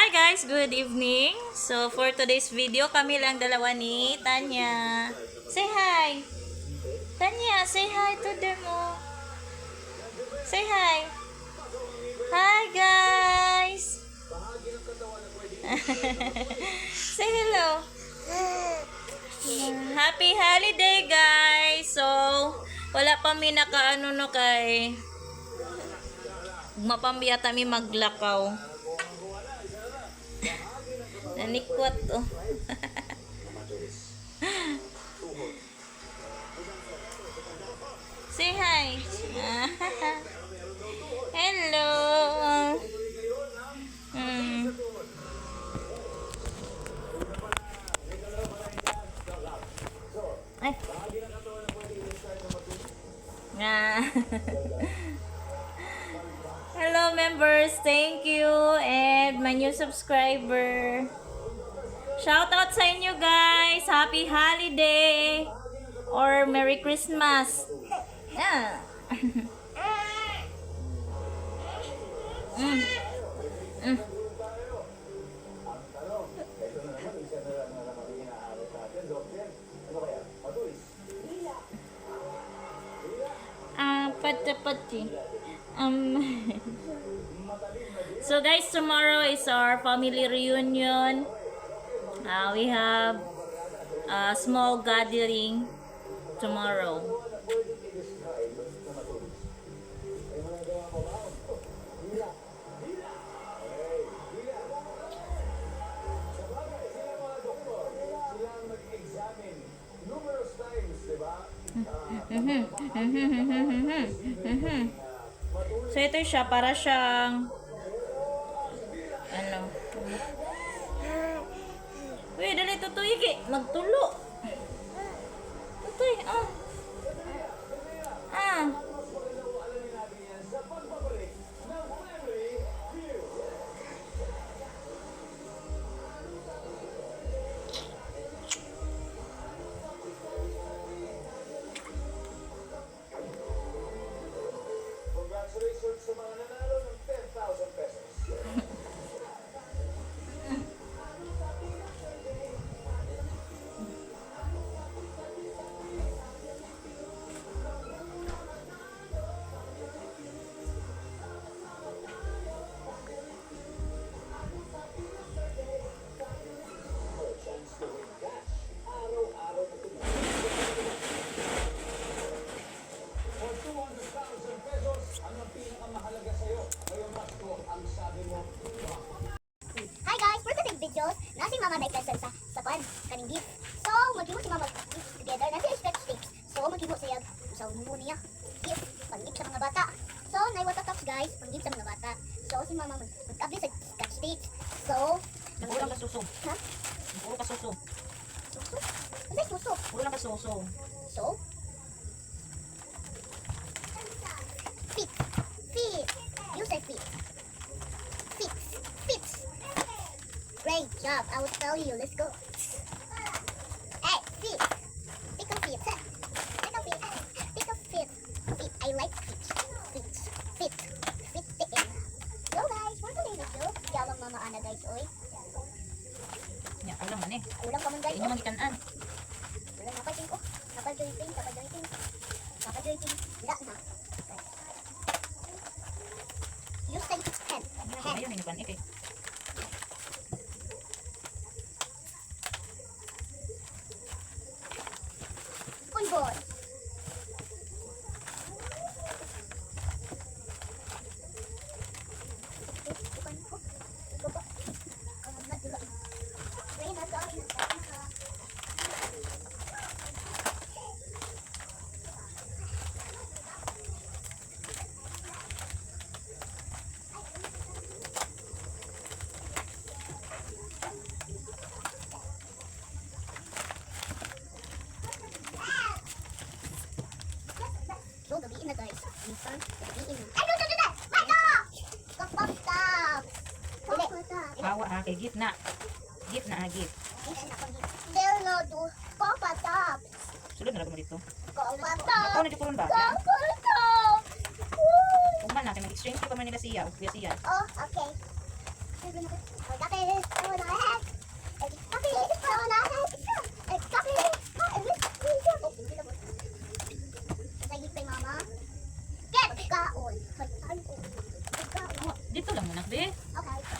Hi guys, good evening. So for today's video, kami lang dalawa ni Tanya. Say hi. Tanya, say hi to them. Oh. Say hi. Hi guys. Say hello. Happy holiday guys. So wala pa mi nakaano no kay mapambiyata mi maglakaw. Nanikwat oh. Say hi. Hello. Ay. Hello members, thank you and my new subscriber. Shout out sa inyo guys. Happy holiday or Merry Christmas. Yeah. Pati. So guys, tomorrow is our family reunion. We have a small gathering tomorrow. So ito siya, para siyang ano. Uy, dali tutuy ki, magtulo. Tutuy, ah. Ah. Congratulations sa mga nanalo ng 10,000 pesos. Hi guys, for today's videos, nasi mama na ikasal sa pan, kaning gift. So, maghimo si mama gift together, nasi scratch sticks. So, maghimo siya sa mumo niya. Gift, pang-gift sa mga bata. So, naiwata tops guys, pang-gift sa mga bata. So, si mama mag-update sa scratch sticks. So, Puro lang kasuso. ha? Puro kasuso. Suso? Ano yung suso? Puro lang kasuso. So, fit, fit, you say fit. Fix, fits. Great job, I will tell you, let's go. Hey, fit. Pick a fit. Pick a fit. Pick a fit. Fit, I like fit. Fit, fit, fit the air. So guys, for today's video, yawang mama ana guys, oy. Ya, ulang man eh. Ulang pa man guys, Inyo oh. magitan-an. Ulang napating ko. Napajoyting, napajoyting. Napajoyting. Wala na. You say hand. Hand. Ayun, ayun, eh. Uy boy. So, gabiin na guys. Minsan, gabiin na. Ay, don't do that! Mato! Stop, stop! Dili. Bawa ha, kay gift na. Gift na ha, gift. There no do. Papa top. Sulod na lang mo dito. Papa Ako top. na di ko ron ba? Papa top. Woo! Kung man natin, mag-exchange ko pa man nila siya. O kuya siya. Oh, okay. Dito lang muna, be.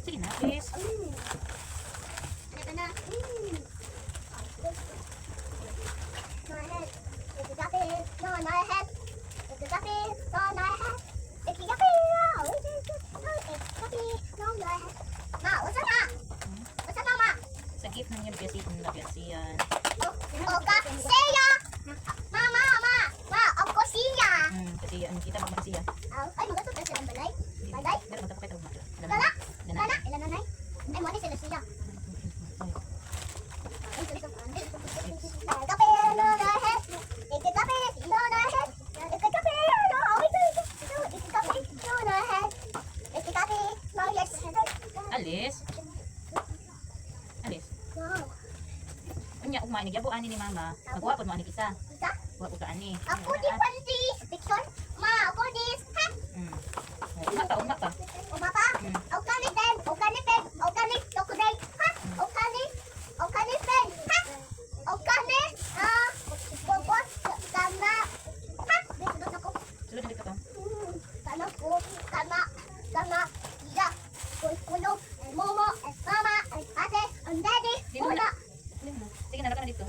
Sige na, please. Sa gift na niya, kasi kung nabiyat siyan. Kasi ano kita pa siya. Ay, magatot na silang balay. Balay? Pero magpapakita mo. Lala? Lala? Ilan na nay? Ay, mo sila siya. Alis. Alis. Unya ugma ni gyabo ani ni mama. Magwa pod mo ani isa. Wa ug ani. Ako di panti. Picture? Ma, ako di. Ha? Ugma pa. Uma pa? O kani pen, o kani pen, o kani tokuday. Ha? O kani pen. Ha? O kani bobos kana. Ha? Dito ako. Sulod dito ka. Kana ko, kana ya. Kuno, momo, mama, ate, and daddy. Una. Sige na ka na dito.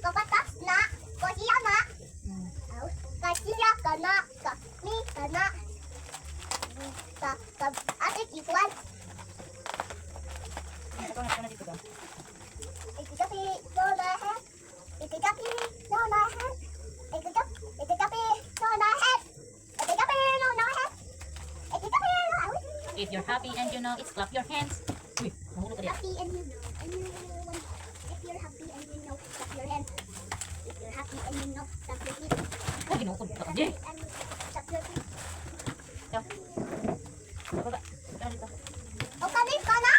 Kapatas na, kasiya na. Kasiya ka na, kami ka na. Ate Kikuan, Ito na dito ka. ikikapi, no lahat. Ikikapi, no lahat. Ikikapi, no lahat. Ikikapi, no lahat. Ikikapi, no lahat. If you're happy and you know it, clap your hands. Uy, mahulog ka dito. Happy and you know, if you're happy and you know, clap your hands. If you're happy and you know, clap your feet. Ay, ginukod ka pa. Jay! Clap your feet. Ito. Baba. Ito na dito. Okanip ka na?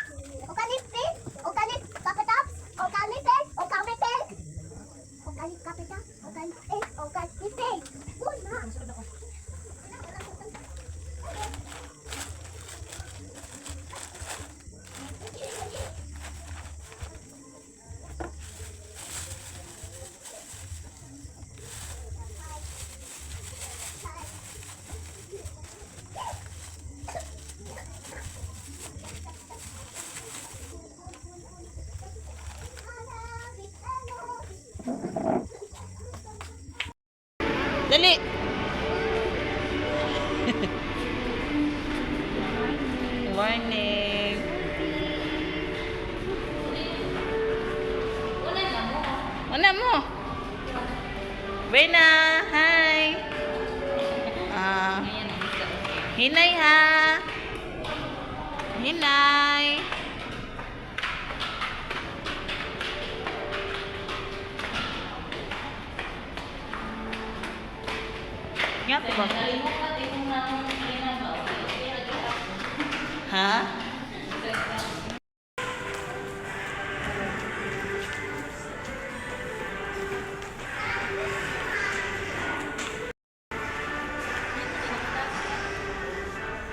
Okanip pin? Okanip kapitaps? Okanip pen? Okanip pen? Okanip kapitaps? Okanip pen? Okanip pen? Una! Masulod ako. Dali! Morning! Una mo! Brena! Hi! Hinay ha! Hinay! Nga po ba? Ha?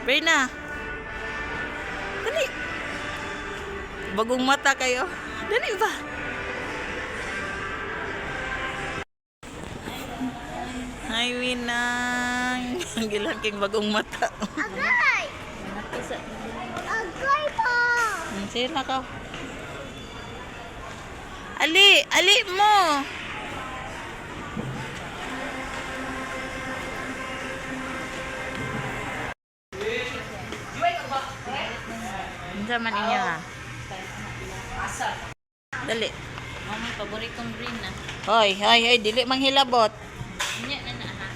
Brena! Dali! Bagong mata kayo. Dali ba? Hi, Winang! Ang gilaking bagong mata. Agay! Agay po! Sira ka. Ali! Ali mo! Hindi man inyo ha. Dali. Mama, paboritong green na. Hoy, hoy, hoy, dili manghilabot. Nya na na ha.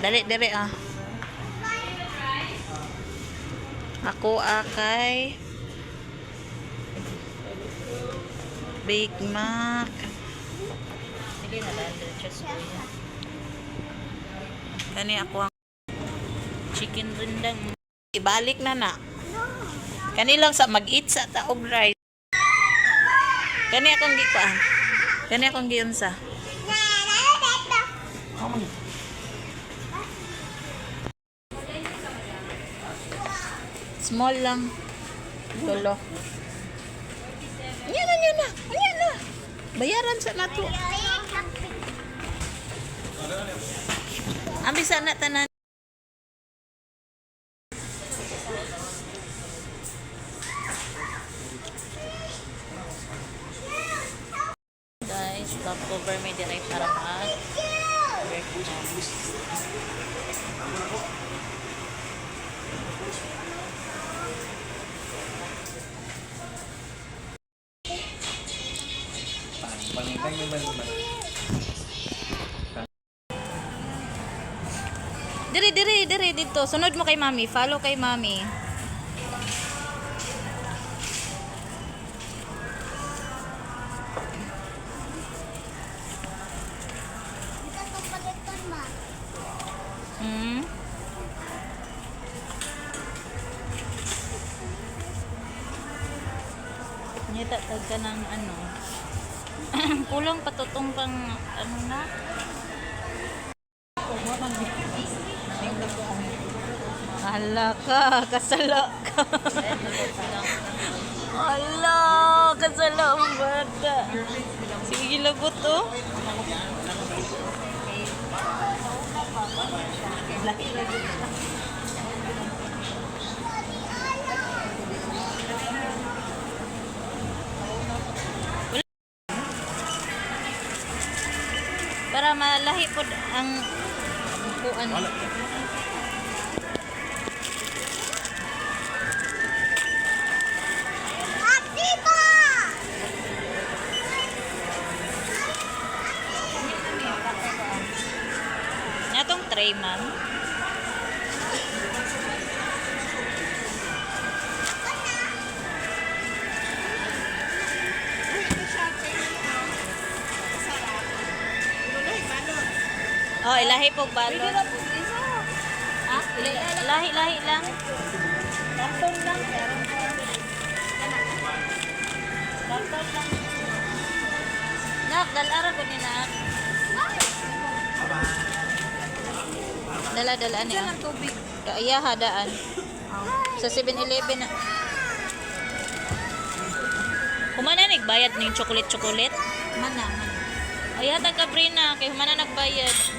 Dali, dali ah. Ako akay Big Mac. Sige na lang, diretso ko yan. Kani ako ang chicken rendang. Ibalik na na. Kani lang sa mag-eat sa taog rice. Kani akong gikuan. Kani akong giunsa. Small lang. Tulo. Yan na. Ayan na. Bayaran sa nato. Ambisa na tanan. Guys, stop over may dire para mag Diri dito. Sunod mo kay mami. Follow kay mami. Hmm. Nyata tag ka ng ano. Kulang patutong pang ano na. Hala ka, kasala ka. Hala, kasala ang bata. Sige, labot oh. Para malahi po ang kuan. Natong tray, ma'am. Oh, ilahi po balon. Ha? Lahi lang. Karton lang. Nak, dalara ko ni nak. Dala niya. Ang tubig. Iya hadaan. Sa 7-Eleven na. Humana nagbayad ng chocolate. Mana. Ay, hatag ka Brina. Kay humana nagbayad.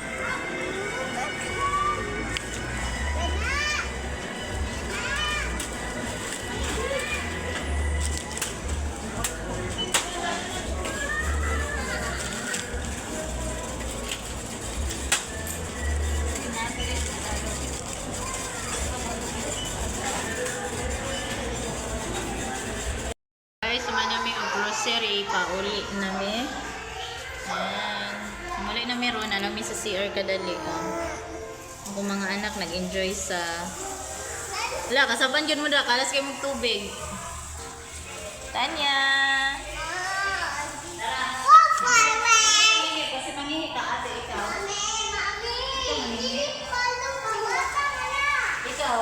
Guys, suman namin ang grocery. Pauli namin. Ayan. Muli na meron. Alam sa CR kadali. Ako mga anak nag-enjoy sa... Wala, kasaban yun mo na. Kalas kayo mong tubig. Tanya! Kasi mangihi ka ate, ikaw. Ikaw.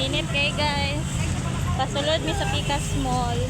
Init kayo guys. Pasulod mi sa Pikas Mall.